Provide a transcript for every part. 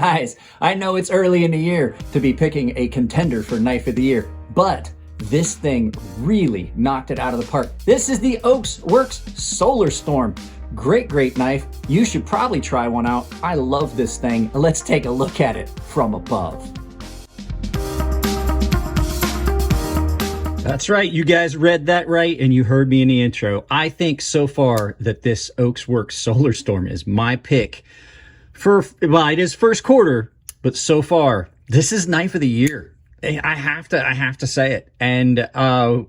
Guys, I know it's early in the year to be picking a contender for Knife of the Year, but this thing really knocked it out of the park. This is the Oaks Works Solar Storm. Great knife. You should probably try one out. I love this thing. Let's take a look at it from above. That's right, you guys read that right, and you heard me in the intro. I think so far that this Oaks Works Solar Storm is my pick for, well, it is first quarter, but so far, this is Knife of the Year. I have to say it. And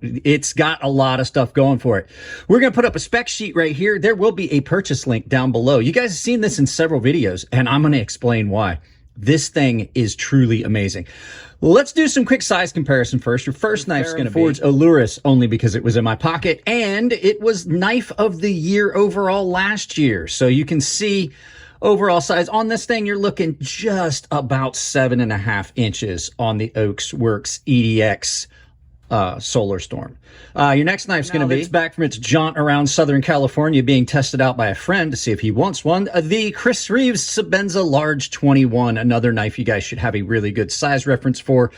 it's got a lot of stuff going for it. We're going to put up a spec sheet right here. There will be a purchase link down below. You guys have seen this in several videos, and I'm going to explain why. This thing is truly amazing. Let's do some quick size comparison first. Your first knife's going to be Ford's Aluris, only because it was in my pocket, and it was Knife of the Year overall last year. So you can see overall size on this thing, you're looking just about 7.5 inches on the Oaks Works EDX Solar Storm. Your next knife's going to be, it's back from its jaunt around Southern California being tested out by a friend to see if he wants one. The Chris Reeves Sebenza Large 21, another knife you guys should have a really good size reference for.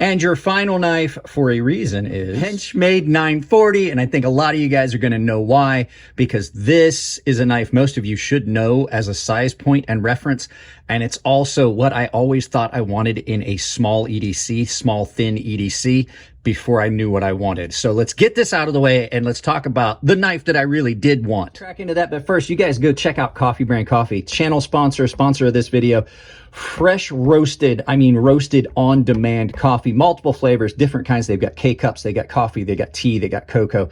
And your final knife, for a reason, is Henchmade 940, and I think a lot of you guys are going to know why, because this is a knife most of you should know as a size point and reference, and it's also what I always thought I wanted in a small EDC, small, thin EDC, before I knew what I wanted. So let's get this out of the way, and let's talk about the knife that I really did want. Track into that, but first, you guys go check out Coffee Brand Coffee, channel sponsor of this video. Fresh roasted, I mean roasted on demand coffee, multiple flavors, different kinds. They've got K-cups, they got coffee, they got tea, they got cocoa.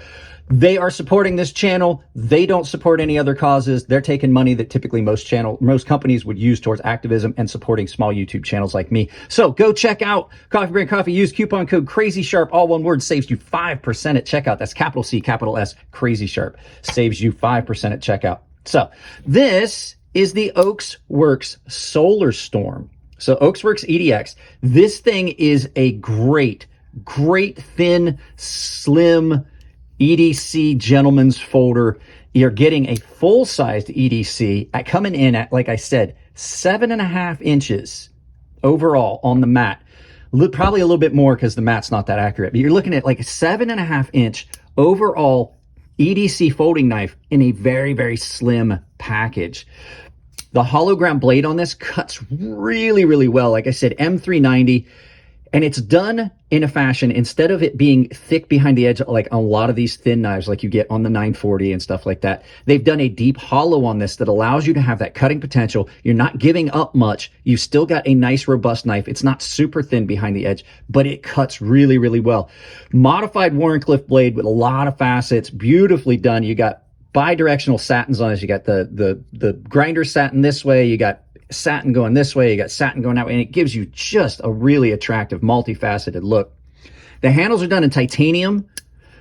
They are supporting this channel. They don't support any other causes. They're taking money that typically most companies would use towards activism and supporting small YouTube channels like me. So go check out Coffee Brand Coffee. Use coupon code CrazySharp, all one word, saves you 5% at checkout. That's capital C, capital S, Crazy Sharp. Saves you 5% at checkout. So this is the Oaks Works Solar Storm. So Oaks Works EDX. This thing is a great thin, slim EDC gentleman's folder. You're getting a full-sized EDC at coming in at, like I said, 7.5 inches overall on the mat. Probably a little bit more because the mat's not that accurate, but you're looking at like a 7.5 inch overall EDC folding knife in a very slim package. The hollow ground blade on this cuts really well. Like I said, M390, and it's done in a fashion, instead of it being thick behind the edge, like a lot of these thin knives like you get on the 940 and stuff like that, they've done a deep hollow on this that allows you to have that cutting potential. You're not giving up much. You've still got a nice, robust knife. It's not super thin behind the edge, but it cuts really well. Modified Warrenclyffe blade with a lot of facets, beautifully done. You got bi-directional satins on this. You got the grinder satin this way, you got satin going this way, you got satin going that way, and it gives you just a really attractive, multifaceted look. The handles are done in titanium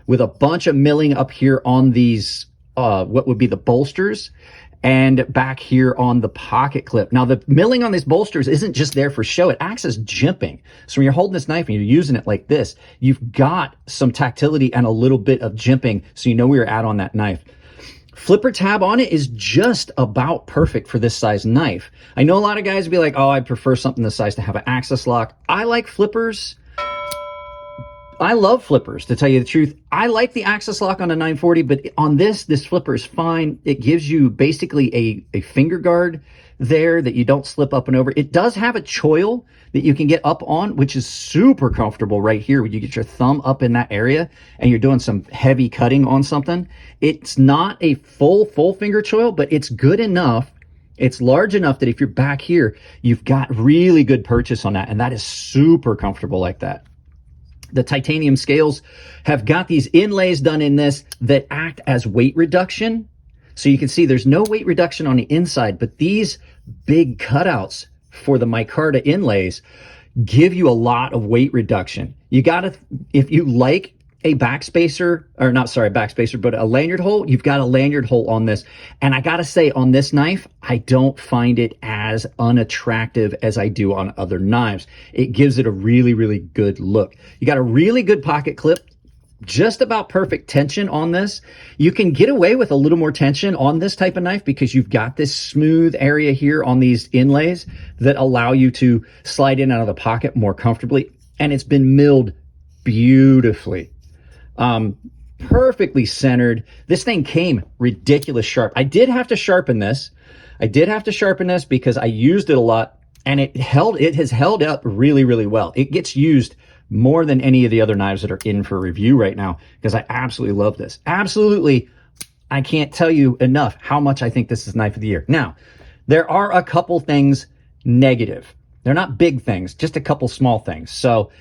with a bunch of milling up here on these, what would be the bolsters, and back here on the pocket clip. Now, the milling on these bolsters isn't just there for show. It acts as jimping. So when you're holding this knife and you're using it like this, you've got some tactility and a little bit of jimping, so you know where you're at on that knife. Flipper tab on it is just about perfect for this size knife. I know a lot of guys would be like, oh, I'd prefer something this size to have an axis lock. I like flippers. I love flippers, to tell you the truth. I like the axis lock on a 940, but on this flipper is fine. It gives you basically a finger guard there that you don't slip up and over. It does have a choil that you can get up on, which is super comfortable right here when you get your thumb up in that area and you're doing some heavy cutting on something. It's not a full finger choil, but it's good enough. It's large enough that if you're back here, you've got really good purchase on that, and that is super comfortable like that. The titanium scales have got these inlays done in this that act as weight reduction. So you can see there's no weight reduction on the inside, but these big cutouts for the micarta inlays give you a lot of weight reduction. You gotta, if you like a backspacer, or not, sorry, backspacer, but a lanyard hole, you've got a lanyard hole on this. And I gotta say, on this knife, I don't find it as unattractive as I do on other knives. It gives it a really good look. You got a really good pocket clip. just about perfect tension on this. You can get away with a little more tension on this type of knife because you've got this smooth area here on these inlays that allow you to slide in and out of the pocket more comfortably. And it's been milled beautifully. Perfectly centered. This thing came ridiculous sharp. I did have to sharpen this. Because I used it a lot, and it has held up really, really well. It gets used more than any of the other knives that are in for review right now because I absolutely love this. Absolutely. I can't tell you enough how much I think this is knife of the year. Now, there are a couple things negative. They're not big things, just a couple small things. So,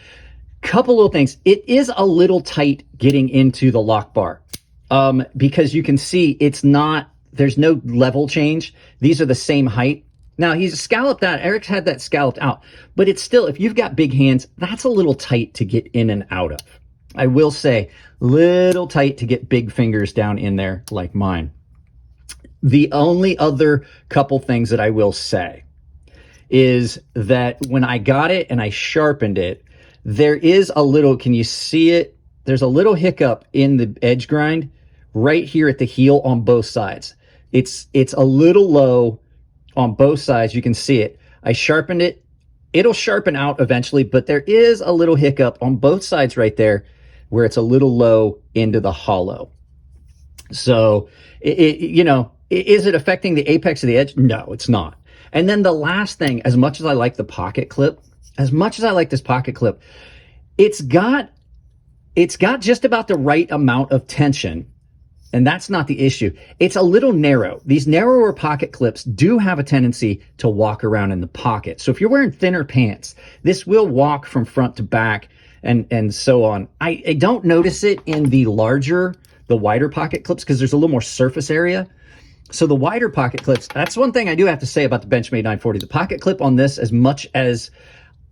couple little things. It is a little tight getting into the lock bar because you can see there's no level change. These are the same height. Now, he's scalloped out. Eric's had that scalloped out. But it's still, if you've got big hands, that's a little tight to get in and out of. I will say, little tight to get big fingers down in there like mine. The only other couple things that I will say is that when I got it and I sharpened it, there is a little, can you see it? There's a little hiccup in the edge grind right here at the heel on both sides. It's a little low on both sides. You can see it. I sharpened it. It'll sharpen out eventually, but there is a little hiccup on both sides right there where it's a little low into the hollow. So, is it affecting the apex of the edge? No, it's not. And then the last thing, as much as I like the pocket clip, as much as I like this pocket clip, it's got just about the right amount of tension. And that's not the issue. It's a little narrow. These narrower pocket clips do have a tendency to walk around in the pocket. So if you're wearing thinner pants, this will walk from front to back and so on. I don't notice it in the wider pocket clips because there's a little more surface area. So the wider pocket clips, that's one thing I do have to say about the Benchmade 940. The pocket clip on this, as much as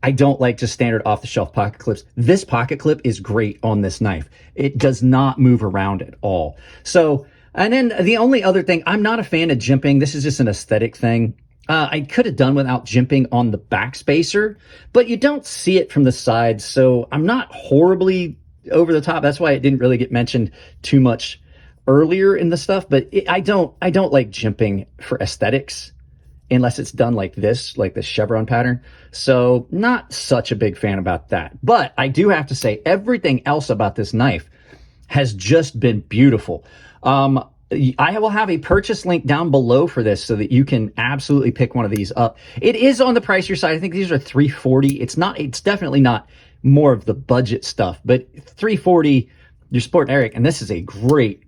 I don't like just standard off-the-shelf pocket clips, this pocket clip is great on this knife. It does not move around at all. So, and then the only other thing, I'm not a fan of jimping. This is just an aesthetic thing. I could have done without jimping on the back spacer, but you don't see it from the sides. So I'm not horribly over the top. That's why it didn't really get mentioned too much earlier in the stuff. But I don't like jimping for aesthetics unless it's done like this, like the chevron pattern. So not such a big fan about that. But I do have to say everything else about this knife has just been beautiful. I will have a purchase link down below for this so that you can absolutely pick one of these up. It is on the pricier side. I think these are $340. It's definitely not more of the budget stuff, but $340, you're sporting Eric, and this is a great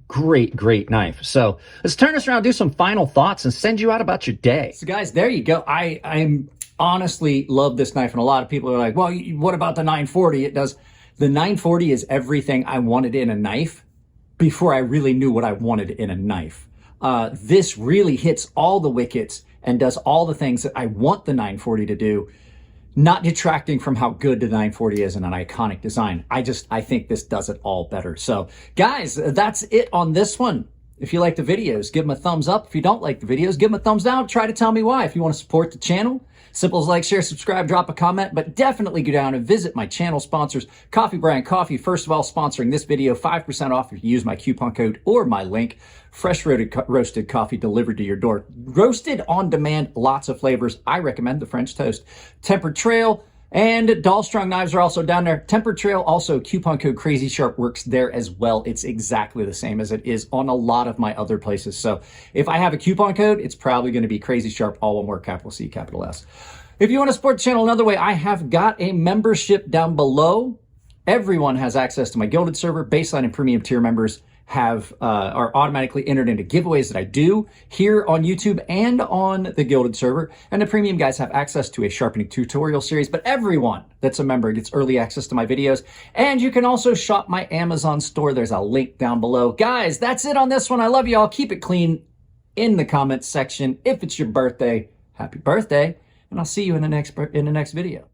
knife. So let's turn this around, do some final thoughts, and send you out about your day. So guys, there you go. I'm honestly love this knife, and a lot of people are like, well, what about the 940? It does. The 940 is everything I wanted in a knife before I really knew what I wanted in a knife. This really hits all the wickets and does all the things that I want the 940 to do, not detracting from how good the 940 is in an iconic design. I think this does it all better. So guys, that's it on this one. If you like the videos, give them a thumbs up. If you don't like the videos, give them a thumbs down. Try to tell me why. If you want to support the channel, simple as like, share, subscribe, drop a comment, but definitely go down and visit my channel sponsors. Coffee Brand Coffee, first of all, sponsoring this video, 5% off if you use my coupon code or my link. Fresh roasted coffee delivered to your door. Roasted on demand, lots of flavors. I recommend the French toast. Tempered Trail and Doll Strong knives are also down there. Tempered Trail, also coupon code Crazy Sharp works there as well. It's exactly the same as it is on a lot of my other places. So if I have a coupon code, it's probably going to be Crazy Sharp, all one word, capital C, capital S. If you want to support the channel another way, I have got a membership down below. Everyone has access to my Gilded server. Baseline and premium tier members are automatically entered into giveaways that I do here on YouTube and on the Gilded server. And the premium guys have access to a sharpening tutorial series, but everyone that's a member gets early access to my videos. And you can also shop my Amazon store. There's a link down below. Guys, that's it on this one. I love you all. Keep it clean in the comments section. If it's your birthday, happy birthday. And I'll see you in the next video.